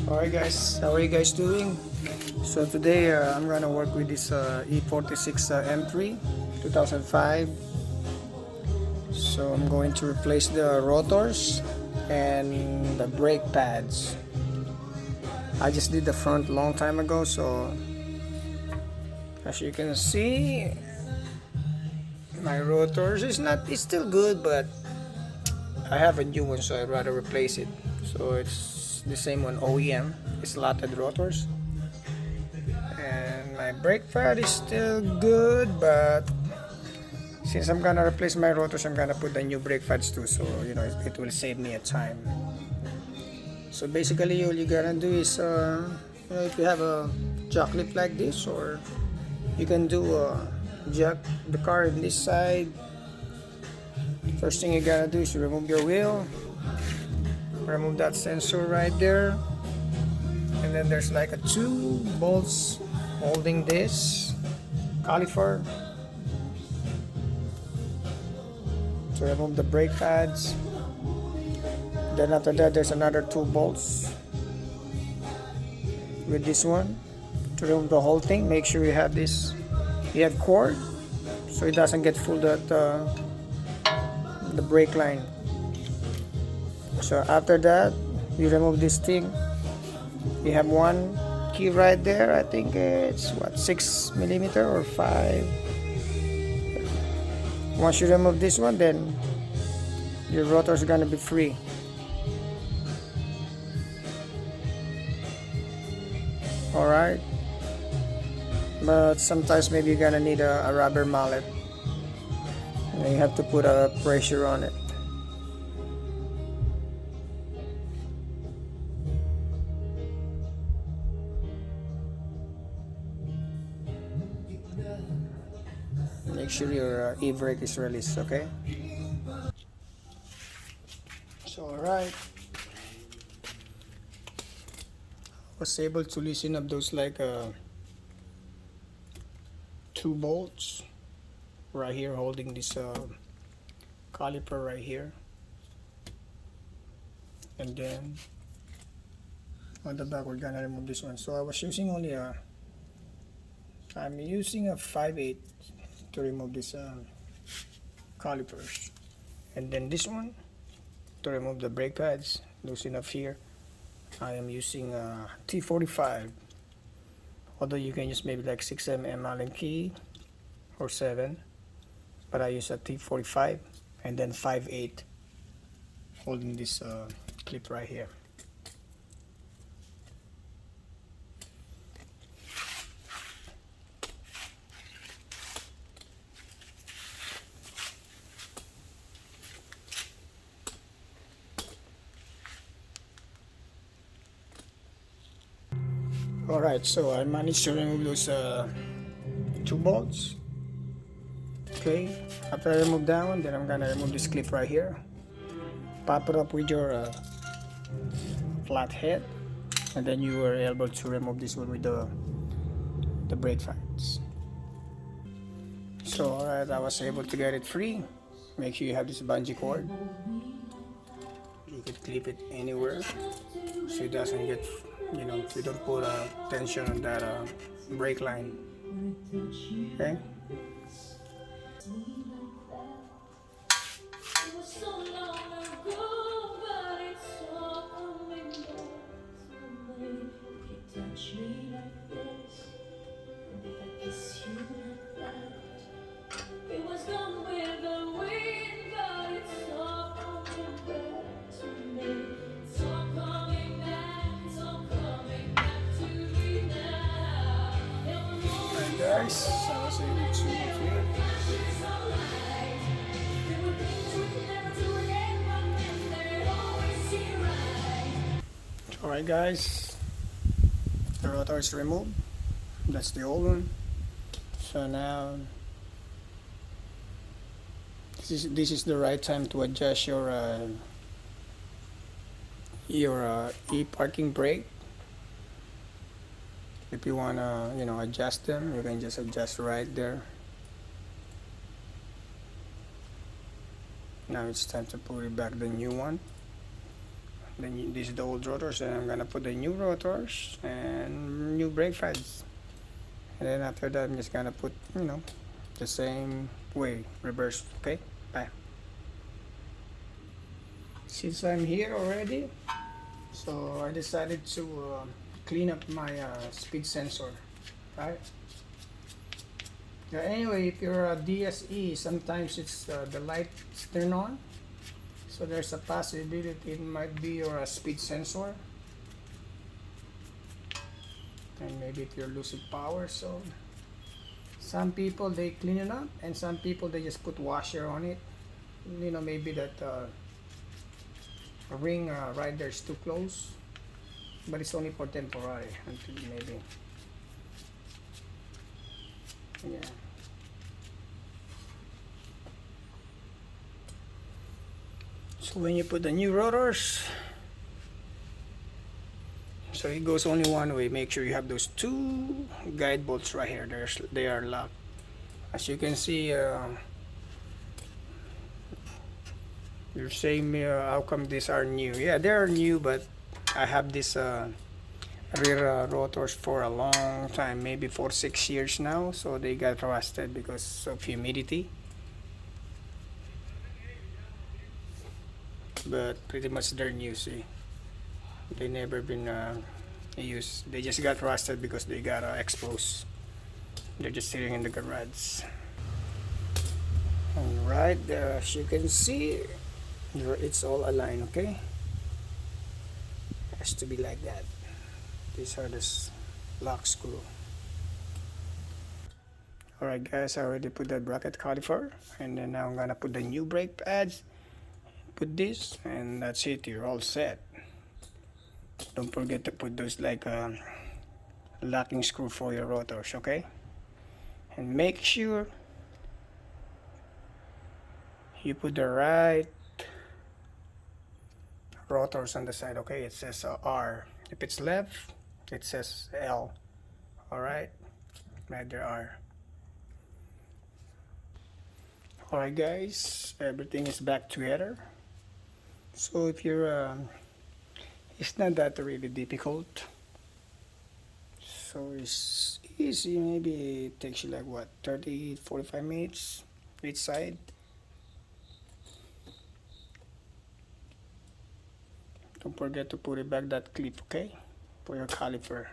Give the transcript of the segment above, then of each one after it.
Alright guys, how are you guys doing? So today I'm gonna work with this E46 M3 2005. So I'm going to replace the rotors and the brake pads. I just did the front long time ago, so as you can see, my rotors it's still good, but I have a new one, so I'd rather replace it. So it's the same one, OEM. It's slotted rotors. And my brake pad is still good, but since I'm gonna replace my rotors, I'm gonna put the new brake pads too, so it will save me a time. So basically all you gotta do is if you have a jack lift like this, or you can do jack the car in this side. First thing you gotta do is remove your wheel, remove that sensor right there, and then there's like a two bolts holding this caliper to remove the brake pads. Then after that, there's another two bolts with this one to remove the whole thing. Make sure you have this, you have cord, so it doesn't get full that the brake line. So after that, you remove this thing. You have one key right there. I think it's what, 6 mm or 5. Once you remove this one, then your rotor is gonna be free. Alright, but sometimes maybe you're gonna need a rubber mallet, and you have to put a pressure on it. Make sure your e-brake is released, okay? So alright, was able to loosen up those like two bolts right here holding this caliper right here, and then on the back we're gonna remove this one. So I was using only I'm using a 5/8 to remove this calipers, and then this one to remove the brake pads. Loosen up here. I am using a T45, although you can use maybe like 6mm Allen key or 7, but I use a T45 and then 5/8 holding this clip right here. Alright, so I managed to remove those two bolts. Okay, after I remove that one, then I'm gonna remove this clip right here. Pop it up with your flat head, and then you were able to remove this one with the brake pads. So alright, I was able to get it free. Make sure you have this bungee cord. You can clip it anywhere so it doesn't get, you don't put tension on that brake line. Okay. Guys, so I was able to clear. Alright guys, the rotor is removed. That's the old one. So now this is the right time to adjust your e-parking brake. If you wanna adjust them, you can just adjust right there. Now it's time to put it back the new one. then this is the old rotors, and I'm gonna put the new rotors and new brake pads. And then after that, I'm just gonna put, the same way, reverse. Okay, bye. Since I'm here already, so I decided to clean up my speed sensor, right? Yeah, anyway, if you're a DSE, sometimes it's the lights turn on, so there's a possibility it might be your speed sensor, and maybe if you're losing power. So some people they clean it up, and some people they just put washer on it. Maybe that ring right there is too close, but it's only for temporary until maybe, yeah. So when you put the new rotors, so it goes only one way. Make sure you have those two guide bolts right here. They are locked. As you can see, you're saying me, how come these are new? Yeah, they are new, but I have this rear rotors for a long time, maybe for 6 years now. So they got rusted because of humidity. But pretty much they're new. See, they never been used. They just got rusted because they got exposed. They're just sitting in the garage. And right there, as you can see, it's all aligned. Okay, has to be like that. These are the lock screw. Alright guys, I already put that bracket caliper, and then now I'm gonna put the new brake pads, put this, and that's it. You're all set. Don't forget to put those like locking screw for your rotors, okay? And make sure you put the right rotors on the side, okay? It says R. If it's left, it says L. Alright, right there R. Alright guys, everything is back together. So if you're it's not that really difficult, so it's easy. Maybe it takes you like what, 30-45 minutes each side. Don't forget to put it back that clip, okay, for your caliper.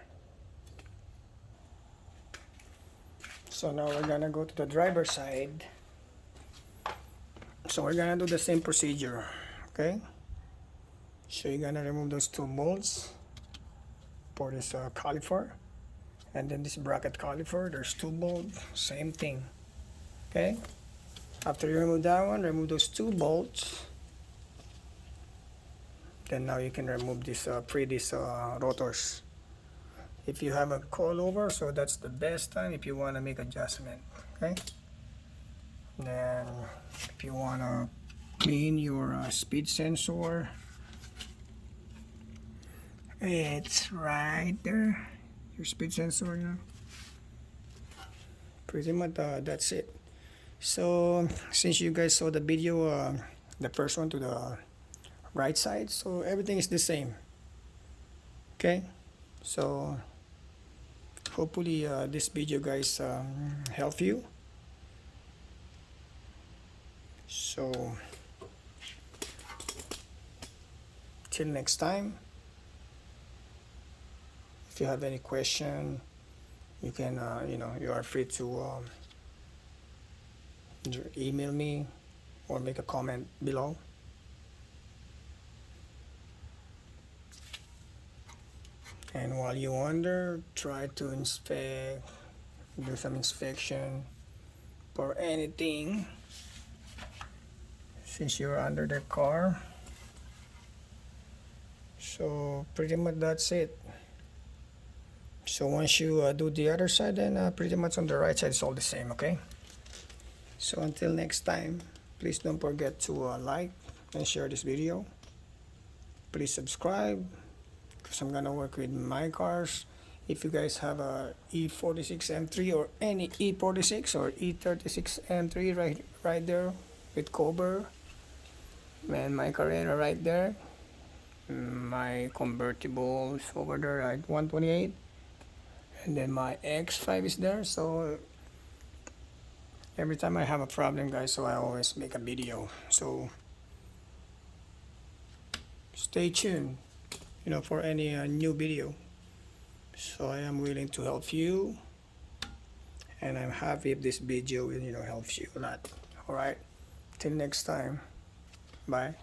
So now we're gonna go to the driver's side. So we're gonna do the same procedure, okay? So you're gonna remove those two bolts for this caliper, and then this bracket caliper. There's two bolts, same thing, okay? After you remove that one, remove those two bolts. Then now you can remove this rotors. If you have a coilover, so that's the best time if you want to make adjustment, okay? Then if you want to clean your speed sensor, it's right there, your speed sensor, pretty much that's it. So since you guys saw the video, the first one to the right side, so everything is the same, okay? So hopefully this video guys help you. So till next time, if you have any question, you can you are free to email me or make a comment below. And while you wonder, try to do some inspection for anything since you're under the car. So pretty much that's it. So once you do the other side, then pretty much on the right side it's all the same, okay? So until next time, please don't forget to like and share this video. Please subscribe, because I'm gonna work with my cars. If you guys have a E46 M3 or any E46 or E36 M3 right there with Cobra and my Carrera right there, my convertible is over there at 128, and then my X5 is there. So every time I have a problem, guys, so I always make a video. So stay tuned, for any new video. So I am willing to help you, and I'm happy if this video will helps you a lot. All right, till next time, bye.